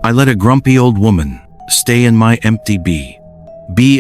I let a grumpy old woman stay in my empty B.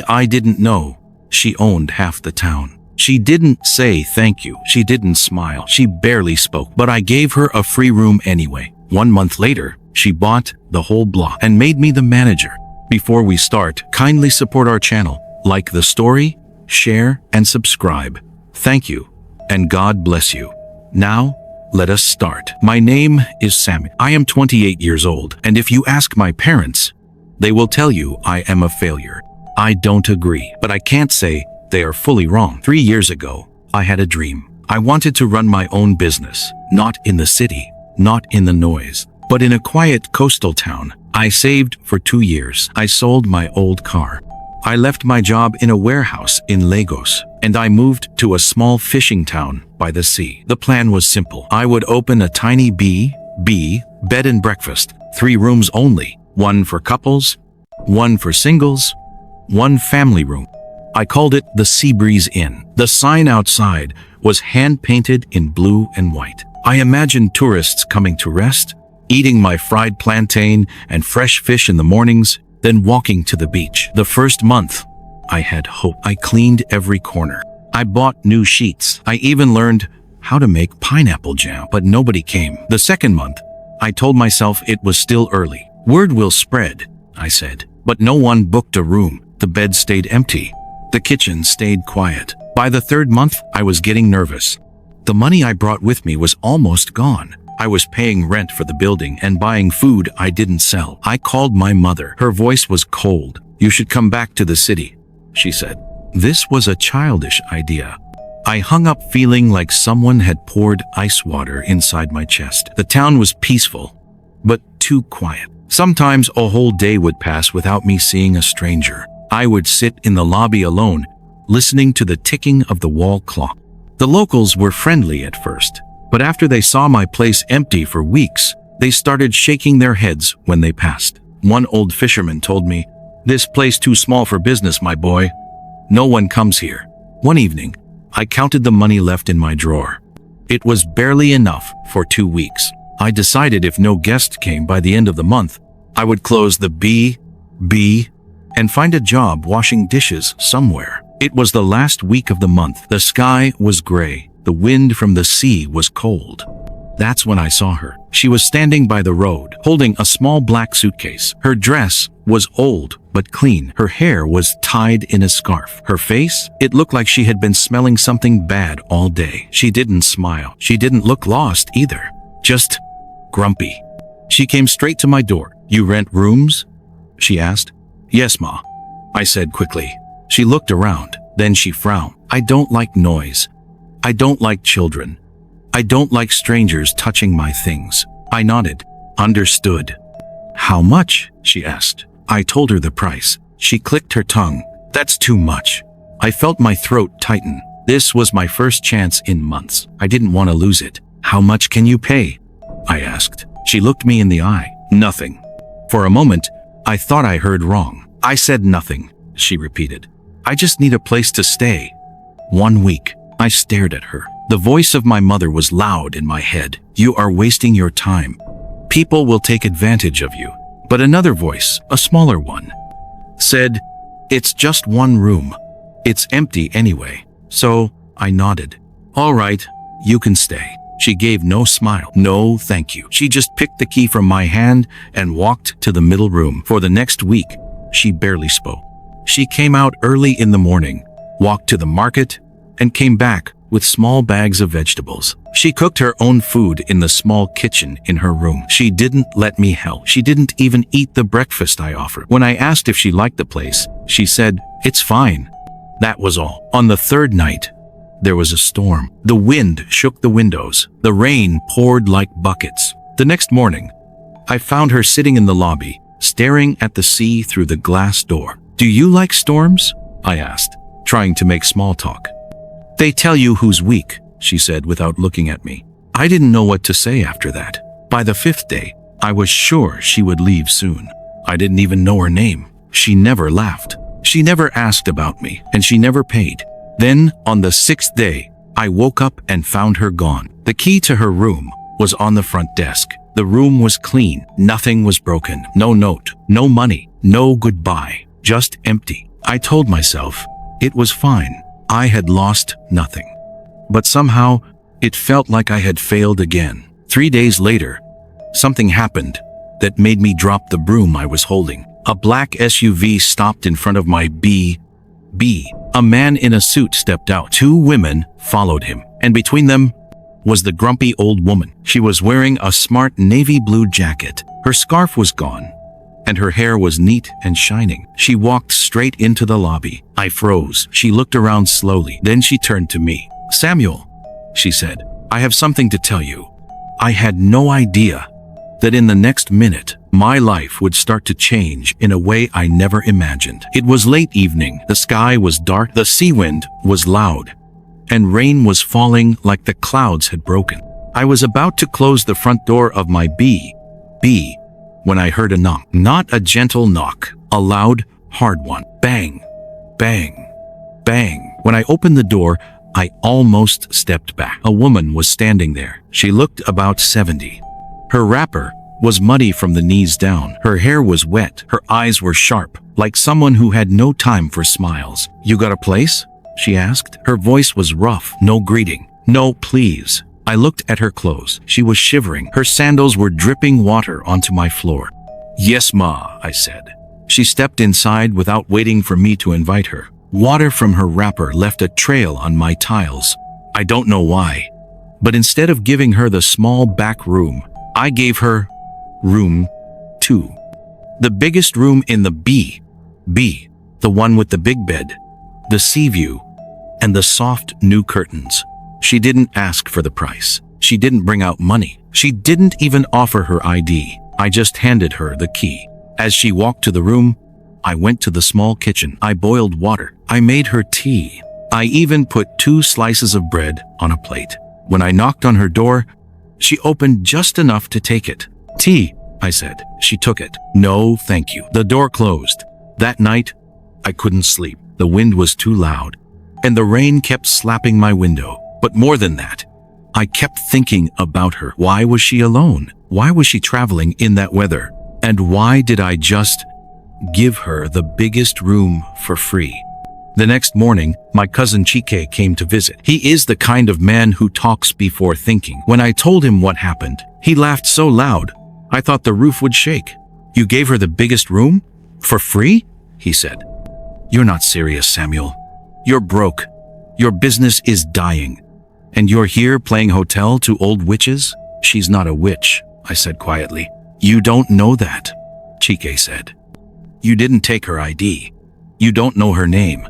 I didn't know she owned half the town. She didn't say thank you. She didn't smile. She barely spoke, but I gave her a free room anyway. 1 month later, she bought the whole block and made me the manager. Before we start, kindly support our channel. Like the story, share, and subscribe. Thank you, and God bless you. Now, let us start. My name is Sammy. I am 28 years old, and if you ask my parents, they will tell you I am a failure. I don't agree, but I can't say they are fully wrong. 3 years ago, I had a dream. I wanted to run my own business, not in the city, not in the noise, but in a quiet coastal town. I saved for 2 years. I sold my old car. I left my job in a warehouse in Lagos, and I moved to a small fishing town by the sea. The plan was simple. I would open a tiny bed and breakfast, 3 rooms only, 1 for couples, 1 for singles, 1 family room. I called it the Sea Breeze Inn. The sign outside was hand-painted in blue and white. I imagined tourists coming to rest, eating my fried plantain and fresh fish in the mornings, then walking to the beach. The first month, I had hope. I cleaned every corner. I bought new sheets. I even learned how to make pineapple jam, but nobody came. The second month, I told myself it was still early. Word will spread, I said, but no one booked a room. The bed stayed empty. The kitchen stayed quiet. By the third month, I was getting nervous. The money I brought with me was almost gone. I was paying rent for the building and buying food I didn't sell. I called my mother. Her voice was cold. "You should come back to the city," she said. This was a childish idea. I hung up feeling like someone had poured ice water inside my chest. The town was peaceful, but too quiet. Sometimes a whole day would pass without me seeing a stranger. I would sit in the lobby alone, listening to the ticking of the wall clock. The locals were friendly at first, but after they saw my place empty for weeks, they started shaking their heads when they passed. One old fisherman told me, "This place too small for business, my boy. No one comes here." One evening, I counted the money left in my drawer. It was barely enough for 2 weeks. I decided if no guest came by the end of the month, I would close the B and find a job washing dishes somewhere. It was the last week of the month. The sky was gray. The wind from the sea was cold. That's when I saw her. She was standing by the road, holding a small black suitcase. Her dress was old but clean. Her hair was tied in a scarf. Her face, it looked like she had been smelling something bad all day. She didn't smile. She didn't look lost either, just grumpy. She came straight to my door. "You rent rooms?" she asked. "Yes, Ma," I said quickly. She looked around, then she frowned. "I don't like noise. I don't like children. I don't like strangers touching my things." I nodded. "Understood." "How much?" she asked. I told her the price. She clicked her tongue. "That's too much." I felt my throat tighten. This was my first chance in months. I didn't want to lose it. "How much can you pay?" I asked. She looked me in the eye. "Nothing." For a moment, I thought I heard wrong. "I said nothing," she repeated. "I just need a place to stay." 1 week. I stared at her. The voice of my mother was loud in my head. "You are wasting your time. People will take advantage of you." But another voice, a smaller one, said, "It's just 1 room. It's empty anyway." So I nodded. "All right, you can stay." She gave no smile. "No, thank you." She just picked the key from my hand and walked to the middle room. For the next week, she barely spoke. She came out early in the morning, walked to the market, and came back with small bags of vegetables. She cooked her own food in the small kitchen in her room. She didn't let me help. She didn't even eat the breakfast I offered. When I asked if she liked the place, she said, "It's fine." That was all. On the third night, there was a storm. The wind shook the windows. The rain poured like buckets. The next morning, I found her sitting in the lobby, staring at the sea through the glass door. "Do you like storms?" I asked, trying to make small talk. "They tell you who's weak," she said without looking at me. I didn't know what to say after that. By the 5th day, I was sure she would leave soon. I didn't even know her name. She never laughed. She never asked about me, and she never paid. Then, on the 6th day, I woke up and found her gone. The key to her room was on the front desk. The room was clean. Nothing was broken. No note, no money, no goodbye. Just empty. I told myself it was fine. I had lost nothing. But somehow, it felt like I had failed again. 3 days later, something happened that made me drop the broom I was holding. A black SUV stopped in front of my B. A man in a suit stepped out. 2 women followed him, and between them was the grumpy old woman. She was wearing a smart navy blue jacket. Her scarf was gone, and her hair was neat and shining. She walked straight into the lobby. I froze. She looked around slowly. Then she turned to me. "Samuel," she said, "I have something to tell you." I had no idea that in the next minute, my life would start to change in a way I never imagined. It was late evening. The sky was dark. The sea wind was loud, and rain was falling like the clouds had broken. I was about to close the front door of my B when I heard a knock. Not a gentle knock, a loud, hard one. Bang, bang, bang. When I opened the door, I almost stepped back. A woman was standing there. She looked about 70. Her wrapper was muddy from the knees down. Her hair was wet. Her eyes were sharp, like someone who had no time for smiles. "You got a place?" she asked. Her voice was rough. No greeting. No please. I looked at her clothes. She was shivering. Her sandals were dripping water onto my floor. "Yes, ma," I said. She stepped inside without waiting for me to invite her. Water from her wrapper left a trail on my tiles. I don't know why, but instead of giving her the small back room, I gave her room 2. The biggest room in the B, the one with the big bed, the sea view, and the soft new curtains. She didn't ask for the price. She didn't bring out money. She didn't even offer her ID. I just handed her the key. As she walked to the room, I went to the small kitchen. I boiled water. I made her tea. I even put 2 slices of bread on a plate. When I knocked on her door, she opened just enough to take it. "Tea," I said. She took it. "No, thank you." The door closed. That night, I couldn't sleep. The wind was too loud, and the rain kept slapping my window. But more than that, I kept thinking about her. Why was she alone? Why was she traveling in that weather? And why did I just give her the biggest room for free? The next morning, my cousin Chike came to visit. He is the kind of man who talks before thinking. When I told him what happened, he laughed so loud, I thought the roof would shake. "You gave her the biggest room? For free?" he said. "You're not serious, Samuel. You're broke. Your business is dying. And you're here playing hotel to old witches?" "She's not a witch," I said quietly. "You don't know that," Chike said. "You didn't take her ID. You don't know her name.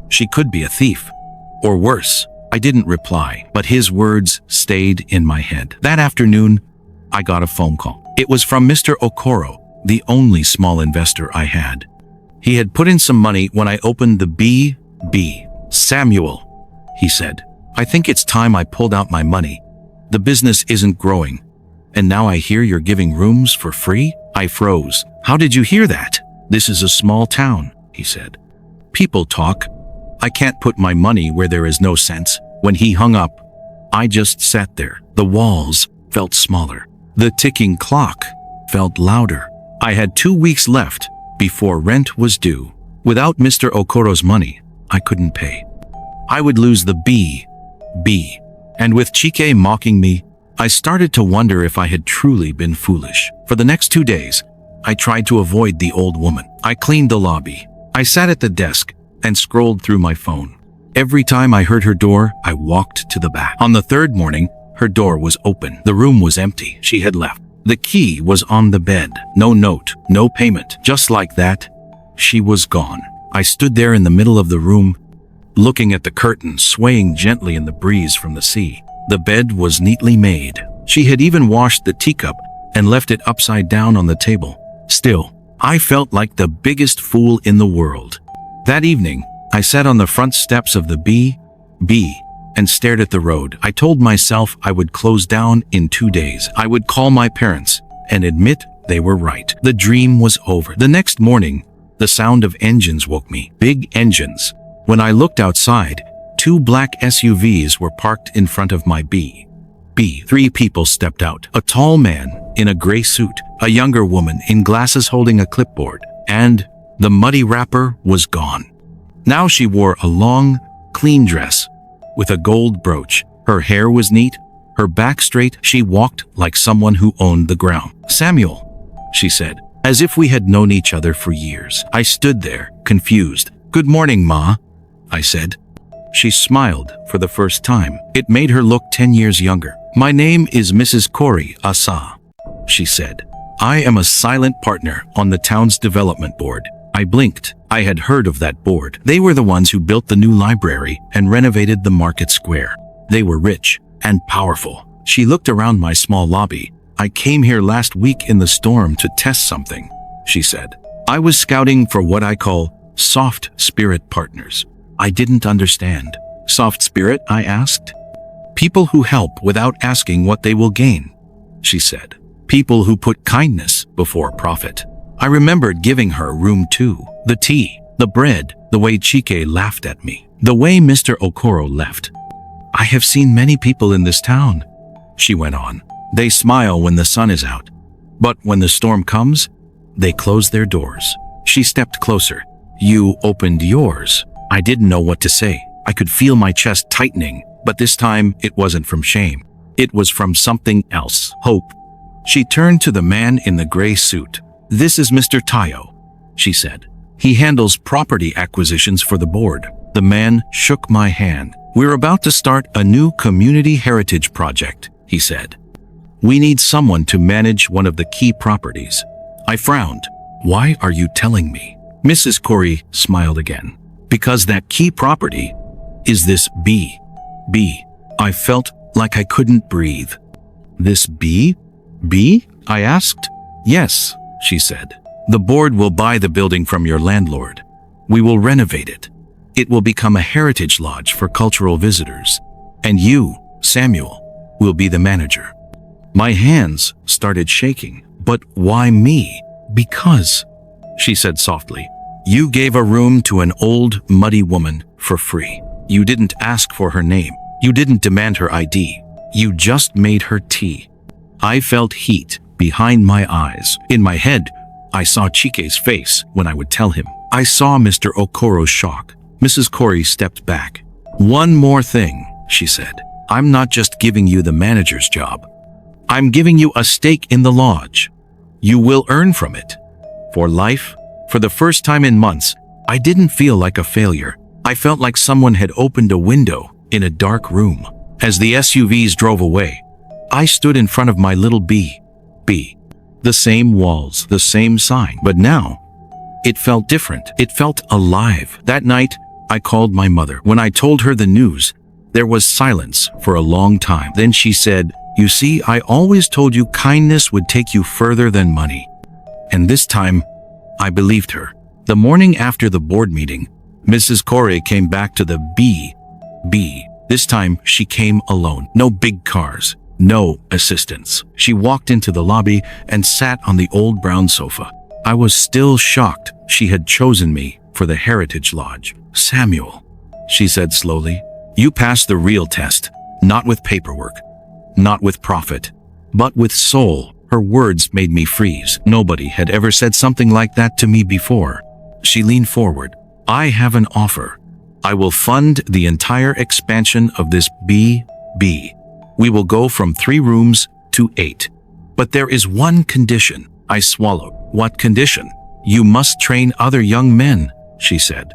She could be a thief. Or worse." I didn't reply, but his words stayed in my head. That afternoon, I got a phone call. It was from Mr. Okoro, the only small investor I had. He had put in some money when I opened the B. "Samuel," he said, "I think it's time I pulled out my money. The business isn't growing. And now I hear you're giving rooms for free?" I froze. "How did you hear that?" "This is a small town," he said. "People talk. I can't put my money where there is no sense." When he hung up, I just sat there. The walls felt smaller. The ticking clock felt louder. I had 2 weeks left before rent was due. Without Mr. Okoro's money, I couldn't pay. I would lose the B. And with Chike mocking me, I started to wonder if I had truly been foolish. For the next 2 days, I tried to avoid the old woman. I cleaned the lobby. I sat at the desk and scrolled through my phone. Every time I heard her door, I walked to the back. On the 3rd morning, her door was open. The room was empty. She had left. The key was on the bed. No note, no payment. Just like that, she was gone. I stood there in the middle of the room, looking at the curtains swaying gently in the breeze from the sea. The bed was neatly made. She had even washed the teacup and left it upside down on the table. Still, I felt like the biggest fool in the world. That evening, I sat on the front steps of the B and stared at the road. I told myself I would close down in 2 days. I would call my parents and admit they were right. The dream was over. The next morning, the sound of engines woke me. Big engines. When I looked outside, 2 black SUVs were parked in front of my B. B. 3 people stepped out. A tall man in a gray suit, a younger woman in glasses holding a clipboard, and the muddy wrapper was gone. Now she wore a long, clean dress with a gold brooch. Her hair was neat, her back straight. She walked like someone who owned the ground. "Samuel," she said, as if we had known each other for years. I stood there, confused. "Good morning, Ma," I said. She smiled for the first time. It made her look 10 years younger. "My name is Mrs. Corey Asa," she said. "I am a silent partner on the town's development board." I blinked. I had heard of that board. They were the ones who built the new library and renovated the market square. They were rich and powerful. She looked around my small lobby. "I came here last week in the storm to test something," she said. "I was scouting for what I call soft spirit partners." I didn't understand. "Soft spirit?" I asked. "People who help without asking what they will gain," she said. "People who put kindness before profit." I remembered giving her room 2, the tea, the bread, the way Chike laughed at me, the way Mr. Okoro left. "I have seen many people in this town," she went on. "They smile when the sun is out, but when the storm comes, they close their doors." She stepped closer. "You opened yours." I didn't know what to say. I could feel my chest tightening, but this time it wasn't from shame. It was from something else, hope. She turned to the man in the gray suit. "This is Mr. Tayo," she said. "He handles property acquisitions for the board." The man shook my hand. "We're about to start a new community heritage project," he said. "We need someone to manage one of the key properties." I frowned. "Why are you telling me?" Mrs. Corey smiled again. "Because that key property is this bee." Bee. I felt like I couldn't breathe. "This bee? Bee?" I asked. "Yes," she said. "The board will buy the building from your landlord. We will renovate it. It will become a heritage lodge for cultural visitors. And you, Samuel, will be the manager." My hands started shaking. "But why me?" "Because," she said softly, "you gave a room to an old, muddy woman for free. You didn't ask for her name. You didn't demand her ID. You just made her tea." I felt heat behind my eyes. In my head, I saw Chike's face when I would tell him. I saw Mr. Okoro's shock. Mrs. Corey stepped back. "One more thing," she said. "I'm not just giving you the manager's job. I'm giving you a stake in the lodge. You will earn from it. For life." For the first time in months, I didn't feel like a failure. I felt like someone had opened a window in a dark room. As the SUVs drove away, I stood in front of my little bee. The same walls, the same sign. But now, it felt different. It felt alive. That night, I called my mother. When I told her the news, there was silence for a long time. Then she said, "You see, I always told you kindness would take you further than money." And this time, I believed her. The morning after the board meeting, Mrs. Corey came back to the bee. This time, she came alone. No big cars. No assistants. She walked into the lobby and sat on the old brown sofa. I was still shocked she had chosen me for the Heritage Lodge. "Samuel," she said slowly, "you passed the real test, not with paperwork, not with profit, but with soul." Her words made me freeze. Nobody had ever said something like that to me before. She leaned forward. "I have an offer. I will fund the entire expansion of this B. We will go from 3 rooms to 8. But there is one condition." I swallowed. "What condition?" "You must train other young men," she said.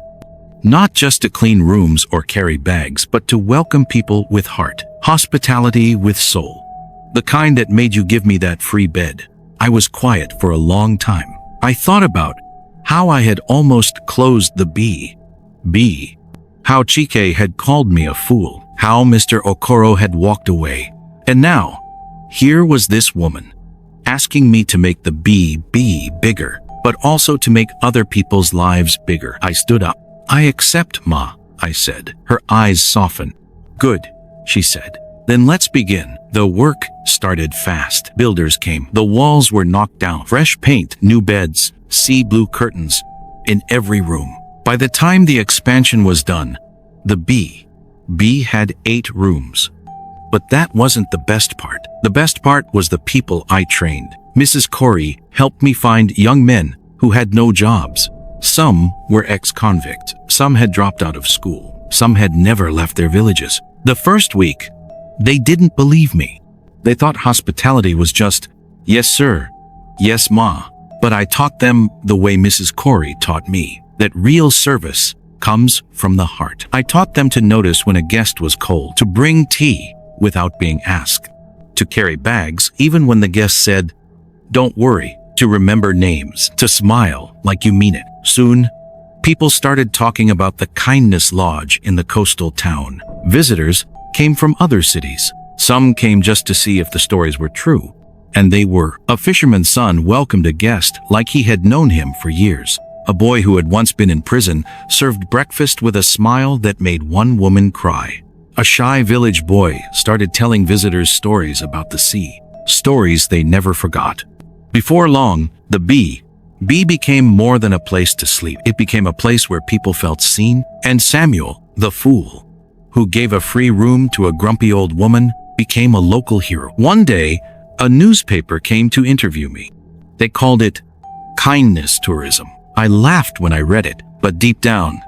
"Not just to clean rooms or carry bags, but to welcome people with heart, hospitality with soul. The kind that made you give me that free bed." I was quiet for a long time. I thought about how I had almost closed the B. How Chike had called me a fool. How Mr. Okoro had walked away. And now, here was this woman, asking me to make the B bigger, but also to make other people's lives bigger. I stood up. "I accept, Ma," I said. Her eyes softened. "Good," she said. "Then let's begin." The work started fast. Builders came. The walls were knocked down. Fresh paint, new beds, sea blue curtains in every room. By the time the expansion was done, the B had 8 rooms. But that wasn't the best part. The best part was the people I trained. Mrs. Corey helped me find young men who had no jobs. Some were ex-convict. Some had dropped out of school. Some had never left their villages. The first week, they didn't believe me. They thought hospitality was just, yes, sir, yes, ma. But I taught them the way Mrs. Corey taught me, that real service comes from the heart. I taught them to notice when a guest was cold, to bring tea without being asked, to carry bags even when the guest said, don't worry, to remember names, to smile like you mean it. Soon, people started talking about the Kindness Lodge in the coastal town. Visitors came from other cities. Some came just to see if the stories were true, and they were. A fisherman's son welcomed a guest like he had known him for years. A boy who had once been in prison served breakfast with a smile that made one woman cry. A shy village boy started telling visitors stories about the sea, stories they never forgot. Before long, the Bee became more than a place to sleep. It became a place where people felt seen, and Samuel, the fool, who gave a free room to a grumpy old woman, became a local hero. One day, a newspaper came to interview me. They called it kindness tourism. I laughed when I read it, but deep down,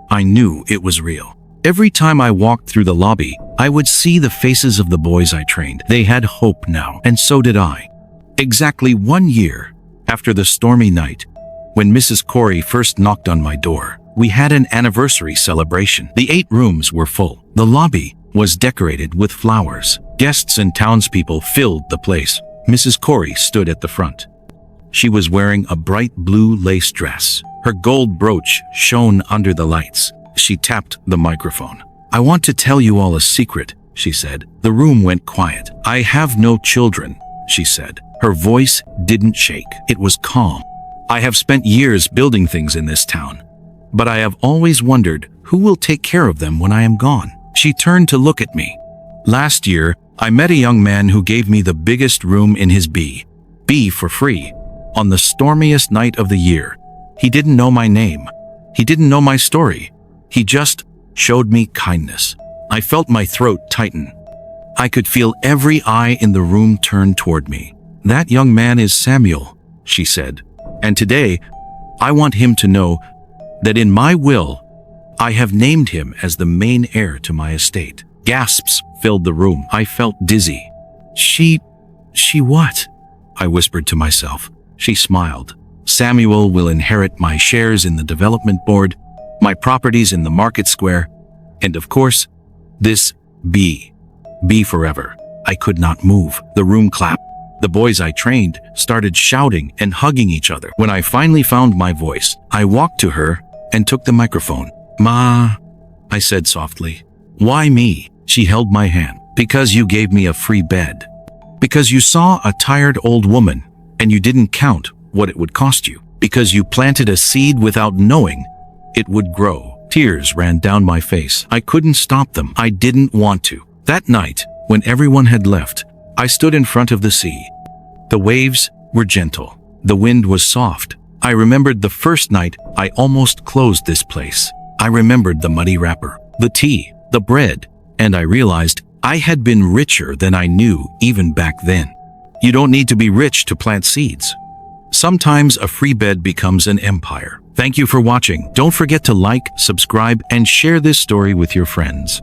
I knew it was real. Every time I walked through the lobby, I would see the faces of the boys I trained. They had hope now, and so did I. Exactly 1 year after the stormy night, when Mrs. Corey first knocked on my door, we had an anniversary celebration. The 8 rooms were full. The lobby was decorated with flowers. Guests and townspeople filled the place. Mrs. Corey stood at the front. She was wearing a bright blue lace dress. Her gold brooch shone under the lights. She tapped the microphone. I want to tell you all a secret, she said. The room went quiet. I have no children, she said. Her voice didn't shake. It was calm. I have spent years building things in this town, but I have always wondered who will take care of them when I am gone. She turned to look at me. Last year, I met a young man who gave me the biggest room in his Bee for free, on the stormiest night of the year. He didn't know my name. He didn't know my story. He just showed me kindness. I felt my throat tighten. I could feel every eye in the room turn toward me. That young man is Samuel, she said, and today I want him to know that in my will, I have named him as the main heir to my estate. Gasps filled the room. I felt dizzy. She what? I whispered to myself. She smiled. Samuel will inherit my shares in the development board, my properties in the market square, and of course, this Bee forever. I could not move. The room clapped. The boys I trained started shouting and hugging each other. When I finally found my voice, I walked to her and took the microphone. Ma, I said softly. Why me? She held my hand. Because you gave me a free bed. Because you saw a tired old woman and you didn't count what it would cost you. Because you planted a seed without knowing it would grow. Tears ran down my face. I couldn't stop them. I didn't want to. That night, when everyone had left, I stood in front of the sea. The waves were gentle. The wind was soft. I remembered the first night I almost closed this place. I remembered the muddy wrapper, the tea, the bread, and I realized I had been richer than I knew even back then. You don't need to be rich to plant seeds. Sometimes a free bed becomes an empire. Thank you for watching. Don't forget to like, subscribe, and share this story with your friends.